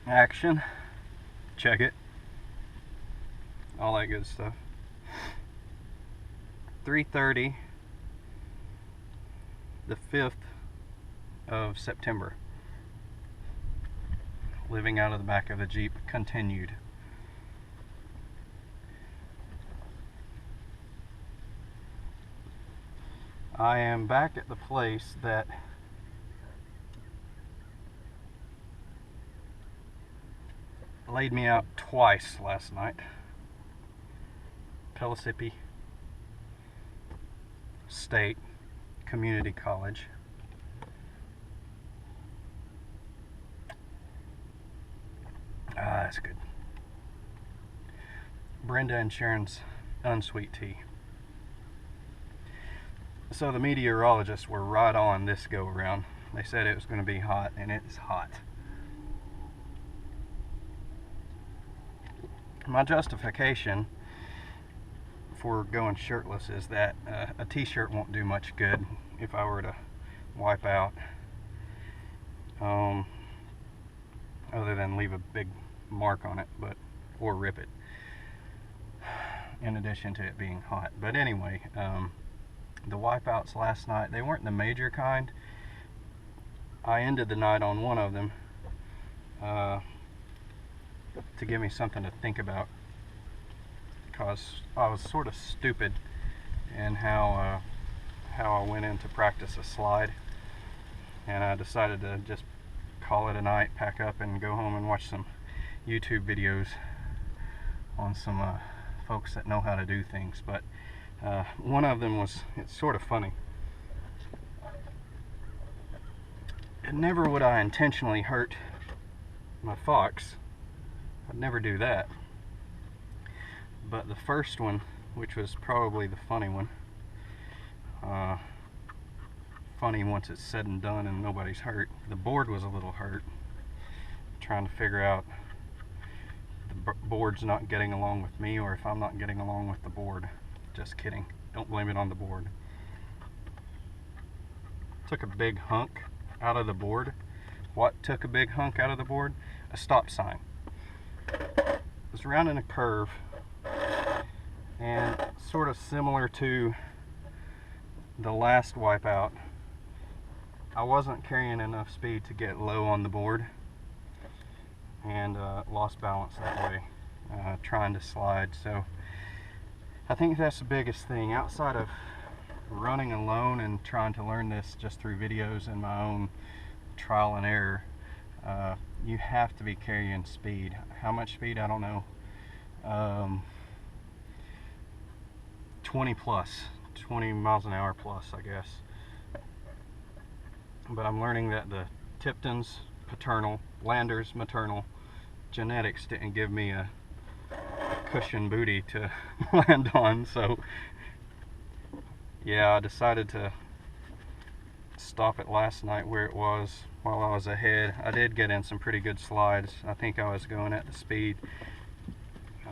action, check it, all that good stuff. 3:30, the 5th of September. Living out of the back of the Jeep continued. I am back at the place that laid me out twice last night. PStateSkate Community College. That's good. Brenda and Sharon's unsweet tea. So the meteorologists were right on this go around. They said it was going to be hot, and it's hot. My justification for going shirtless is that a t-shirt won't do much good if I were to wipe out, other than leave a big mark on it, or rip it, in addition to it being hot. But anyway, the wipeouts last night, they weren't the major kind. I ended the night on one of them to give me something to think about, because I was sort of stupid in how I went in to practice a slide, and I decided to just call it a night, pack up, and go home and watch some YouTube videos on some folks that know how to do things. But one of them it's sort of funny. And never would I intentionally hurt my fox. I'd never do that. But the first one, which was probably the funny one, funny once it's said and done and nobody's hurt, the board was a little hurt. Trying to figure out the board's not getting along with me, or if I'm not getting along with the board. Just kidding. Don't blame it on the board. Took a big hunk out of the board. What took a big hunk out of the board? A stop sign. It was rounding a curve, and sort of similar to the last wipeout, I wasn't carrying enough speed to get low on the board, and lost balance that way, trying to slide. So I think that's the biggest thing, outside of running alone and trying to learn this just through videos and my own trial and error. You have to be carrying speed. How much speed? I don't know. 20 miles an hour plus, I guess. But I'm learning that the Tipton's paternal, Lander's maternal genetics didn't give me a cushion booty to land on. So yeah, I decided to stop it last night where it was while I was ahead. I did get in some pretty good slides. I think I was going at the speed.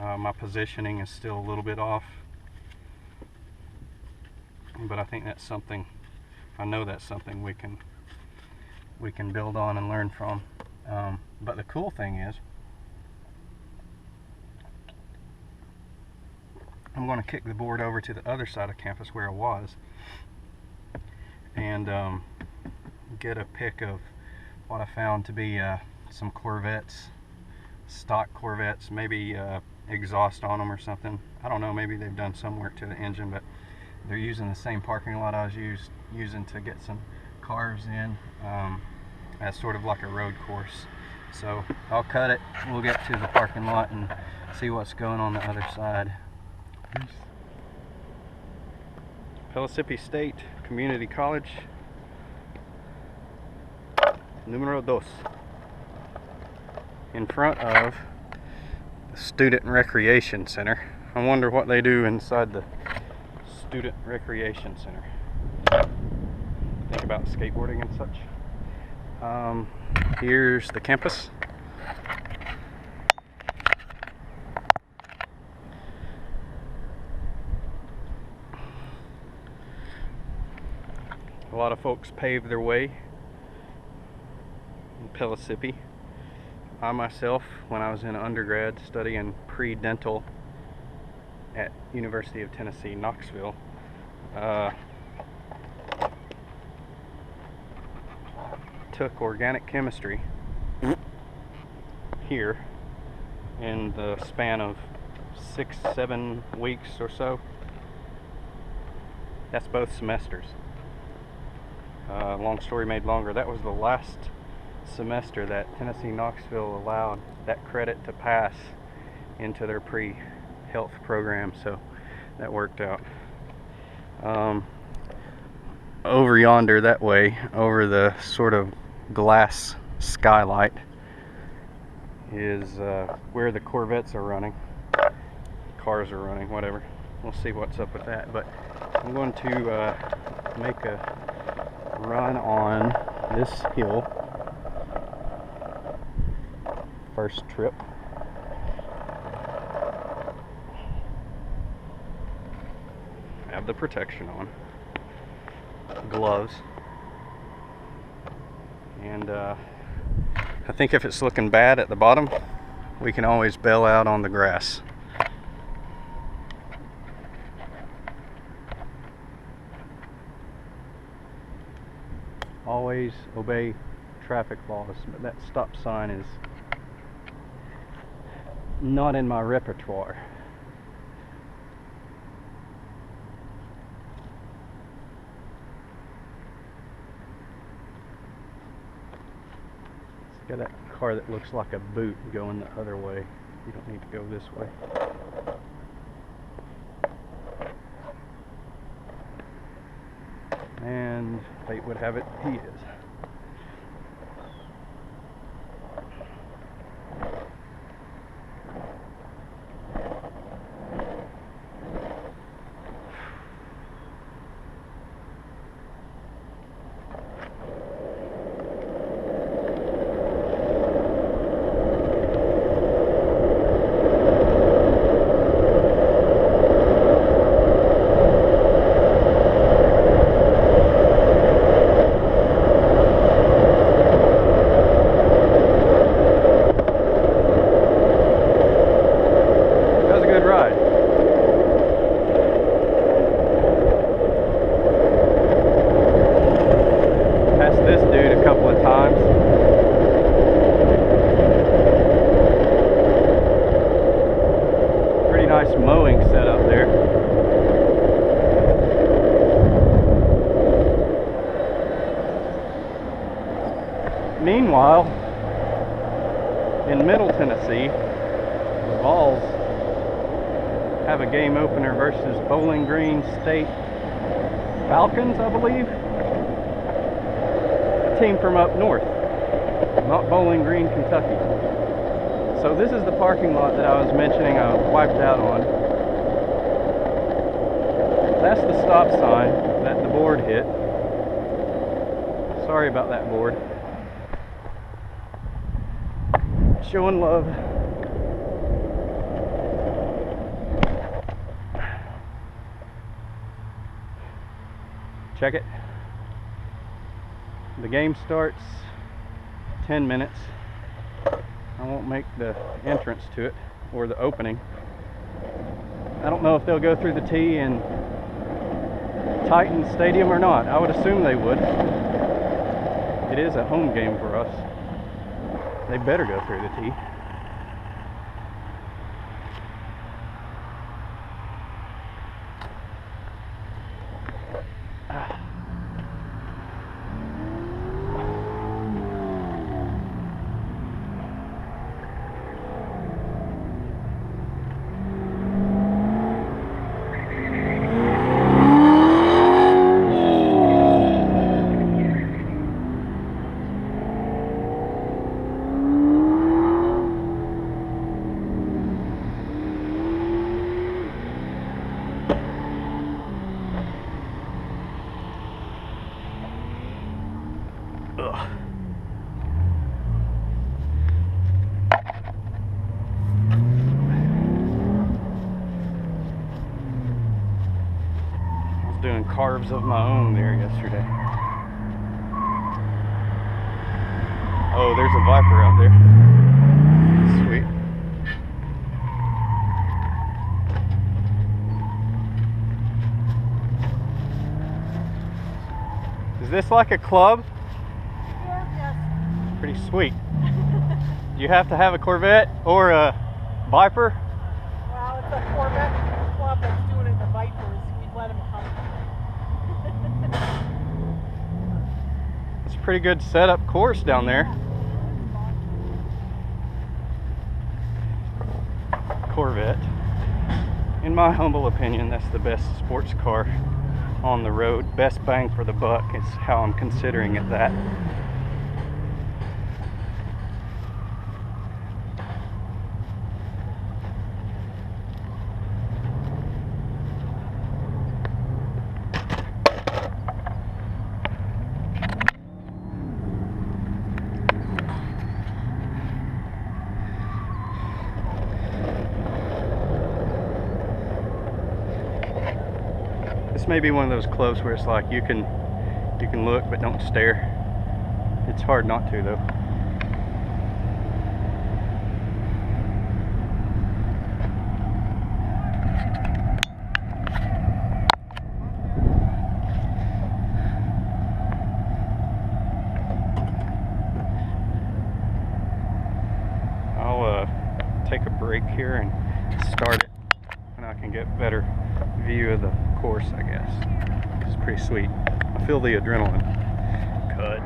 My positioning is still a little bit off, but I think that's something, I know that's something we can build on and learn from. But the cool thing is, I'm going to kick the board over to the other side of campus where it was, and get a pic of what I found to be some Corvettes, stock Corvettes, maybe exhaust on them or something. I don't know, maybe they've done some work to the engine, but they're using the same parking lot I was using to get some cars in, as sort of like a road course. So I'll cut it, we'll get to the parking lot and see what's going on the other side. PStateSkate Community College, numero 2, in front of the Student Recreation Center. I wonder what they do inside the Student Recreation Center. Think about skateboarding and such. Here's the campus. A lot of folks paved their way in PStateSkate. I myself, when I was in undergrad studying pre-dental at University of Tennessee, Knoxville, took organic chemistry here in the span of 6-7 weeks or so. That's both semesters. Long story made longer, that was the last semester that Tennessee Knoxville allowed that credit to pass into their pre-health program, so that worked out. Over yonder that way, over the sort of glass skylight, is where the Corvettes are running. Cars are running, whatever. We'll see what's up with that, but I'm going to make a run on this hill. First trip. Have the protection on. Gloves. And I think if it's looking bad at the bottom, we can always bail out on the grass. Always obey traffic laws, but that stop sign is not in my repertoire. It's got that car that looks like a boot going the other way. You don't need to go this way. And fate would have it, he is. Nice mowing set up there. Meanwhile, in Middle Tennessee, the Vols have a game opener versus Bowling Green State Falcons, I believe. A team from up north, not Bowling Green, Kentucky. So this is the parking lot that I was mentioning I wiped out on. That's the stop sign that the board hit. Sorry about that board. Showing love. Check it. The game starts 10 minutes. I won't make the entrance to it, or the opening. I don't know if they'll go through the T in Titan Stadium or not. I would assume they would. It is a home game for us. They better go through the T. Ugh. I was doing carves of my own there yesterday. Oh, there's a viper out there. like a club. Yes. Pretty sweet. You have to have a Corvette or a Viper. Well, it's a Corvette club that's doing it in the Vipers. We'd let them come. It's a pretty good setup course down there. Corvette. In my humble opinion, that's the best sports car on the road. Best bang for the buck is how I'm considering it that. This may be one of those clubs where it's like you can look but don't stare. It's hard not to though. I'll take a break here and start it, and I can get better view of the course, I guess. It's pretty sweet. I feel the adrenaline. Cut.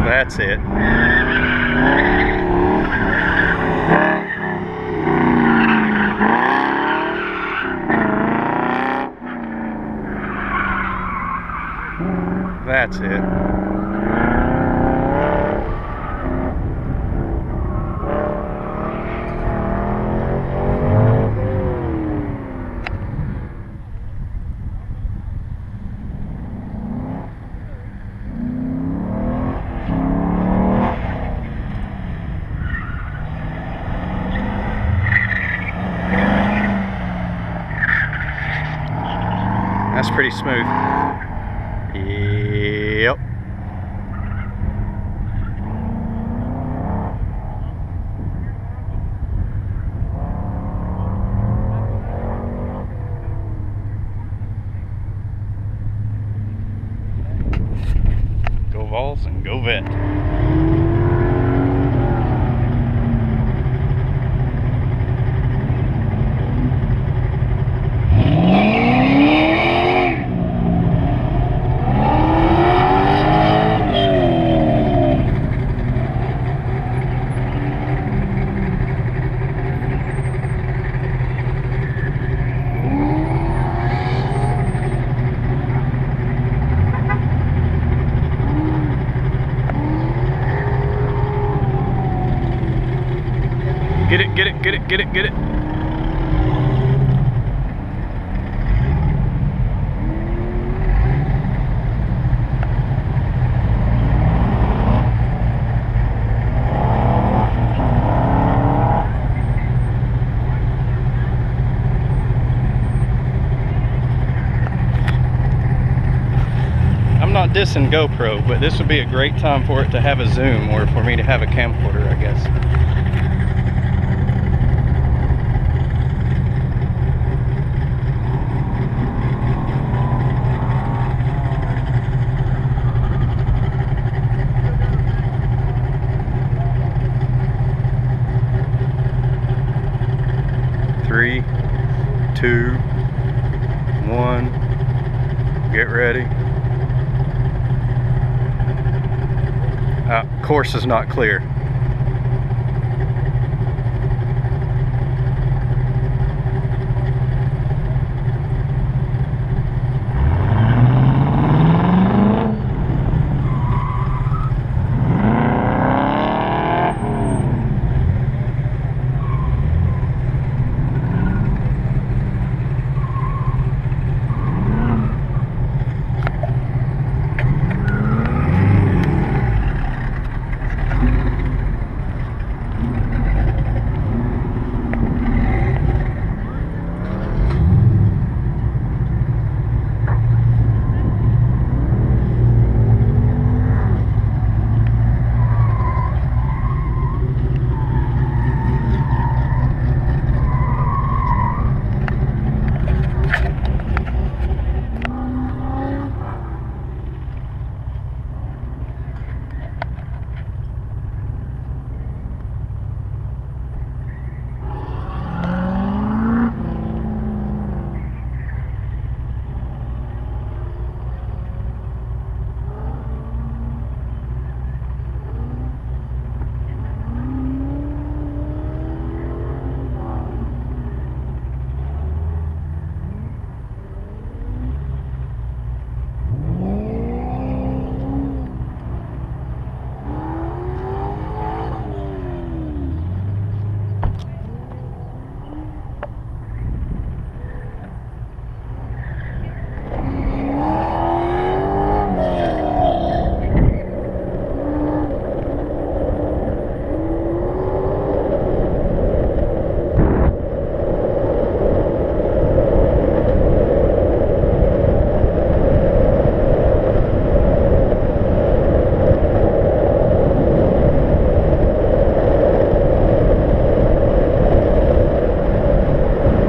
That's it. That's it. That's pretty smooth. Yep. Go Vols and go Vet. Get it, get it, get it, get it, get it. I'm not dissing GoPro, but this would be a great time for it to have a zoom, or for me to have a camcorder, I guess. Three, 2, 1, get ready. Course is not clear.